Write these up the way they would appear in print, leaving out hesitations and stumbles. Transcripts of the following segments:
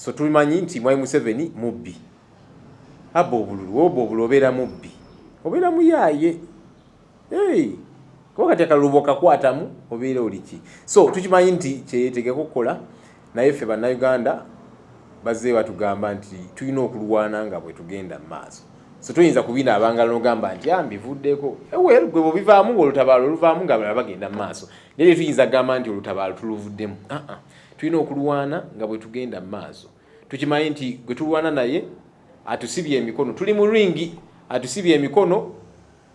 So tumanyi nti Mwai Museveni mubbi. Abba obululu obeera mubbi. Obeera muyaye. Kuba kati akalulu kakwatamu obeera oliki. So tukimanyi nti kyeyetegeka okukola naye ffe bannayuganda bazze batugamba nti tulina okulwana nga bwe tugenda mu maaso. So tuyinza kubina abangala n'ogamba nti mbivuddeko. Gwe bivaamu ng'olutabaalo oluvaamu nga balala bagenda mu maaso. Naye tuyinza gamba nti olutabaalo tuluvuddemu. Tulina okulwana nga bwe tugenda mu maaso. Tukimanyi nti gwe tulwana naye atusibye emikono. Tuli mu ringi atusibye emikono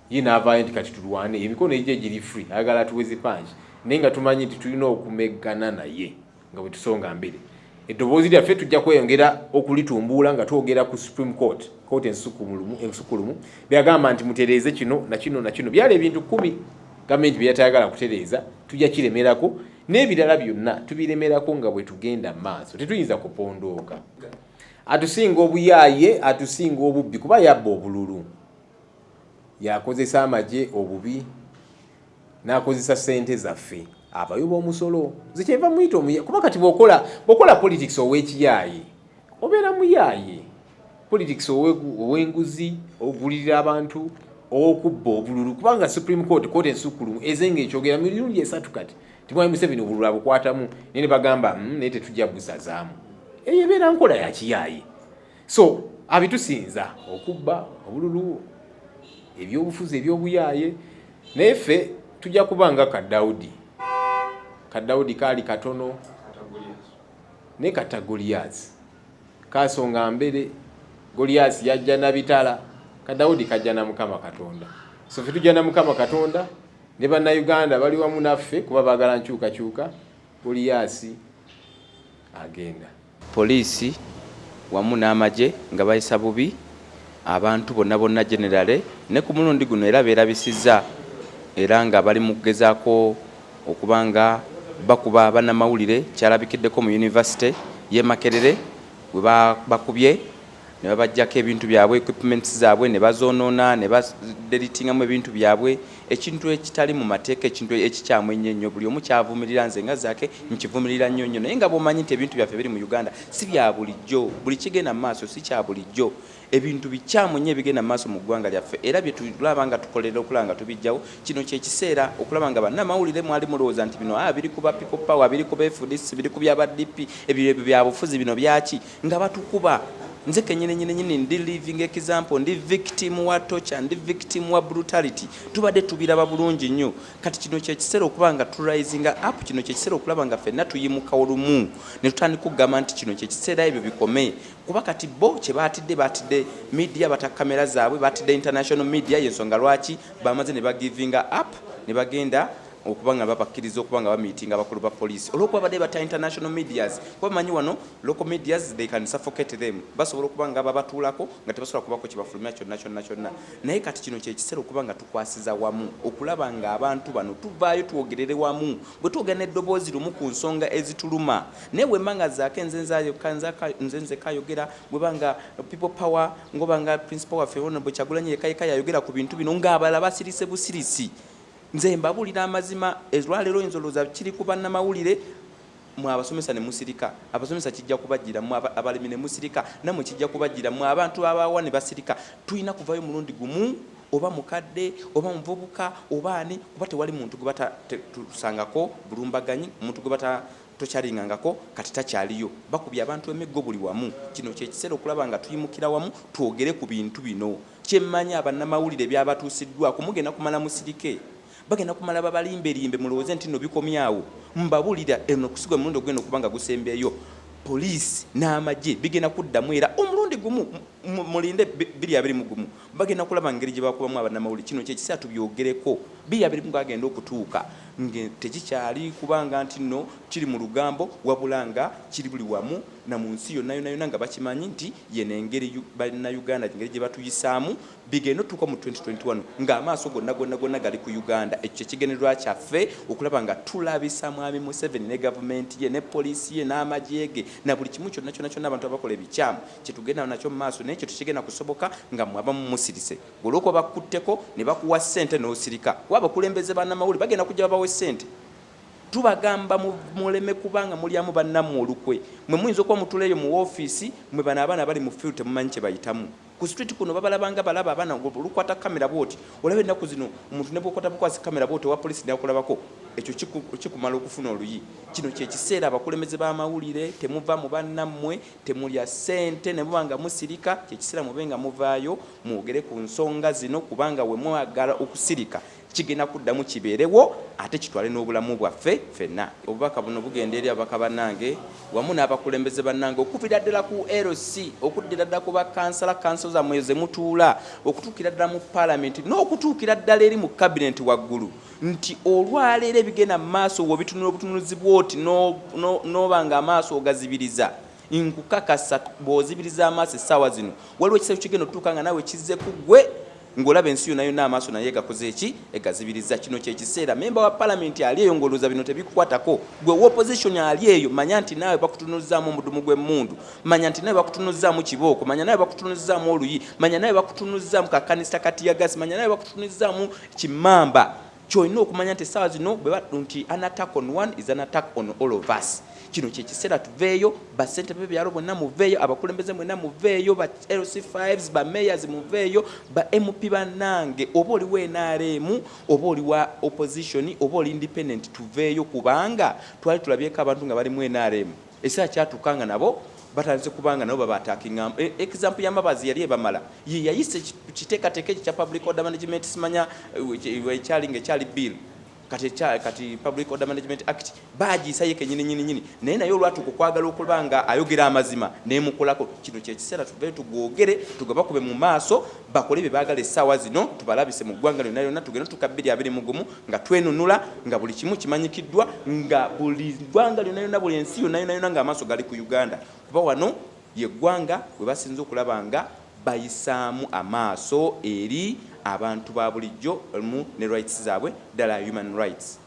ye n'avaayo nti kati tulwane. Emikono egye giri free ayagala tuweze panji. Naye nga tumanyi nti tulina okumeggana naye nga bwe tusonga mbere. Eddoboozi lyaffe tujja kweyongera okulitumbuula nga twogera ku Supreme Court, kooti ensukulumu byagamba nti mutereeze kino na kino na kino. Byali ebintu 10 gavumenti bye yatayagala kutereeza, tujja kiremerako n'ebirala byonna tubiremerako nga bwe tugenda maaso. Tetuyinza kupondooka. Atusinga obuyaaye, atusinga obubbi kuba yabba obululu. Yakozesa amagye obubi n'akozesa ssente zaffe. Abayoba omusolo zikyeva muyita omuyaye kuba kati bw'okola politics ow'ekiyaaye obeera muyaye. Politics ow'enguzi ogulirira abantu okubba obululu kubanga Supreme Court kooti ensukulumu ezenga ekyogera mirundi 3 kati Mwai Museveni obululu abukwatamu ne bagamba naye tetujja busazaamu. Eyo ebeera nkola ya kiyaaye. So abitusinza okubba obululu ebyobufuzi ebyobuyaaye naye ffe tujja kubanga Kadawudi kaali katono ne kata Goliath. Kasonga mbere Goliath yajja na bitala, Kadawudi kajja na Mukama Katonda. So ffe tujja na Mukama Katonda ne bannayuganda bali wamu naffe kuba baagala nkyukakyuka. Goliath agenda. Poliisi wamu n'amagye nga bayisa bubi abantu bonna generale ne ku mulundi guno era beerabisizza era nga bali mu kugezaako okubanga bakuba bannamawulire kyalabikiddeko mu university y'e Makerere bwe bakubye ne babajjako ebintu byabwe equipments zaabwe ne bazoonoona ne badelitingamu ebintu byabwe ekintu ekitali mu mateeka ekintu ekikyamu ennyo buli omu kyavumirira nze nga zaake nkivumirira nnyo naye nga bw'omanyi nti ebintu byaffe biri mu Uganda si bya bulijjo buli kigenda mu maaso si kya bulijjo ebintu bikyamu nnyo ebigenda mu maaso mu ggwanga lyaffe era bye tulaba nga tukolera okulaba nga tubijjawo kino kyekiseera okulaba nga bannamawulire mwali mulowooza nti bino biri ku ba People Power biri ku ba FDC biri ku bya DP ebyo byabufuzi bino byaki nga batukuba. Nze kenyine ndi living example ndi victim wa torture ndi victim wa brutality tubadde tubiraba bulungi nnyo kati kino kyekiseera okubanga rising up kino kyekiseera okulaba nga ffenna tuyimuka olumu ne tutandika okugamba nti kino kyekiseera ebyo bikome kuba kati bo kye batidde media batakamera zaabwe batidde international media yensonga lwaki bamaze ne bagiving up ne bagenda okubanga babakkiriza okubanga bamiitinga abakulu ba police olwokuba badde bata international medias kuba manyi wano local medias they can suffocate them basobola okubanga babatuulako nga tebasobola kubako kibafulumya kyonna naye kati kino kyekiseera okubanga tukwasiza wamu okulaba nga abantu bano tuvaayo twogerere wamu bwe twogera n'eddoboozi lumu ku nsonga ezituluma naye bwe mbanga zaake nze kayogera bwe banga People Power ngobanga principal waffe Honorable Kyagulanyi Yekka yayogera ku bintu bino ng'abalala basirise busirisi. Nze mbabulira amazima ezwalero enzoloza kiri ku bannamawulire mu abasomesa ne musirika abasomesa kijja kubajjira mu abalimi ne musirika namwe kijja kubajjira mu abantu abawa ne basirika tulina kuvayo mulundi gumu oba mukadde oba muvubuka oba ani oba tewali muntu gwe tusangako bulumbaganyi omuntu gwe tokyaringangako kati takyaliyo bakubye abantu emiggo buli wamu kino kyekiseera okulaba nga tuyimukira wamu twogere ku bintu bino kyemmanya abannamawulire byabatuusiddwa kumugenda kumala musirike bagenda kumala babalimberimbe mulowooze nti no bikomyawo mbabulira eno kusigwa mulundi ogenda okubanga gusembeeyo poliisi n'amagye bigenda kuddamu era omulundi gumu mulinde 2021 bagenda kulaba ngeri gye bakubamu abannamawulire kino kyekiseera tubyogereko 2021 agenda okutuuka tekikyali kubanga nti no kiri mu lugambo wabulanga kiri buli wamu na mu nsi yonna nga bakimanyi nti yeno engeri bannayuganda engeri gye batuyisaamu bigenda otuuka mu 2021 ng'amaaso gonna gali ku Uganda ekyo kyekigendererwa kyaffe okulaba nga tulabisa mwami Museveni ne gavumenti ye ne poliisi ye n'amagye ge na buli kimu kyonna abantu abakola ebikyamu kyetugenda nakyo mu maaso naye kyetukigenda kusoboka nga mwaba mumusirise olwokuba bakutteko ne bakuwa ssente n'osirika waba kulembeze bannamawulire bagenda kujja babawe ssente tubagamba muleme kubanga mulyamu bannamu olukwe mwe muyinza okuba mutuleeyo mu woofiisi mwe bano abaana bali mu field temumanyi kye bayitamu ku street kuno babalabanga balaba abaana olukwata kamera bwoti olaba ennaku zino omuntu ne bwokwata bukwasi kamera bwoti owa polisi nakulabako ekyo kikumala okufuna oluyi kino kyekiseera abakulembeze b'amawulire temuva mu bannammwe temulya ssente ne muba nga musirika kyekiseera mube nga muvaayo mwogere ku nsonga zino kubanga we mwagala okusirika kigenda kuddamu kibeerewo ate kitwale n'obulamu bwaffe ffenna obubaka buno bugenda eri ababaka bannange wamu n'abakulembeze bannange okuvira ddala ku LC okuddira ddala ku bakansala kanso zammwe ze mutuula okutuukira ddala mu paalamenti n'okutuukira ddala eri mu kabinenti waggulu nti olwaleero ebigenda mu maaso wobitunula obutunuzi bwoti n'oba nga amaaso ogazibiriza nkukakasa bw'ozibiriza amaaso essaawa zino waliwo ekiseera kigenda otutuuka nga naawe kizze ku ggwe ngolaba ensi yonna yonna amaaso naye gakoze eki egazibiriza kino kyekiseera memba wa paalamenti ali eyo ng'olowooza bino tebikukwatako gwe opposition ali eyo manya nti naawe bakutunuzzaamu omudumu gw'emmundu manya nti naawe bakutunuzzaamu kibooko manya naawe bakutunuzzaamu oluyi manya naawe bakutunuzzaamu kakanisa katiyagasi manya naawe bakutunuzzaamu kimamba kyolina okumanya nti essaawa zino bwe batu nti an attack on one is an attack on all of us kino kyekiseera tuveeyo basente b'ebyalo bonna muveeyo abakulembeze mwenna muveeyo ba LC5s ba mayors muveeyo ba MP bannange oba oli wa NRM oba oli wa opposition oba oli independent tuveeyo kubanga twali tulabyeko abantu nga bali mu NRM ekiseera kyatukanga nabo batandise kubanga nabo babatakinga example y'amabazi yali ebamala ye yayise kiteekateeka ekyo kya public order management simanya ekyali bill kati public order management act bagiisa yeke nyini naye naye olwatuuka okwagala okubanga ayogera amazima nemukolako kino kyekiseera tuve tugwogere tugabakube mu maaso bakole bye baagala essaawa zino tubalabise mu ggwanga lyonna lyonna tugenda tuka 2020 nga twenunula nga buli kimu kimanyikiddwa nga buli ggwanga lyonna lyonna buli ensi yonna nga amaaso gali ku Uganda kuba wano ye ggwanga we basinza okulaba nga bayisaamu amaaso eri abantu ba bulijjo mu ne rights zaabwe ddala human rights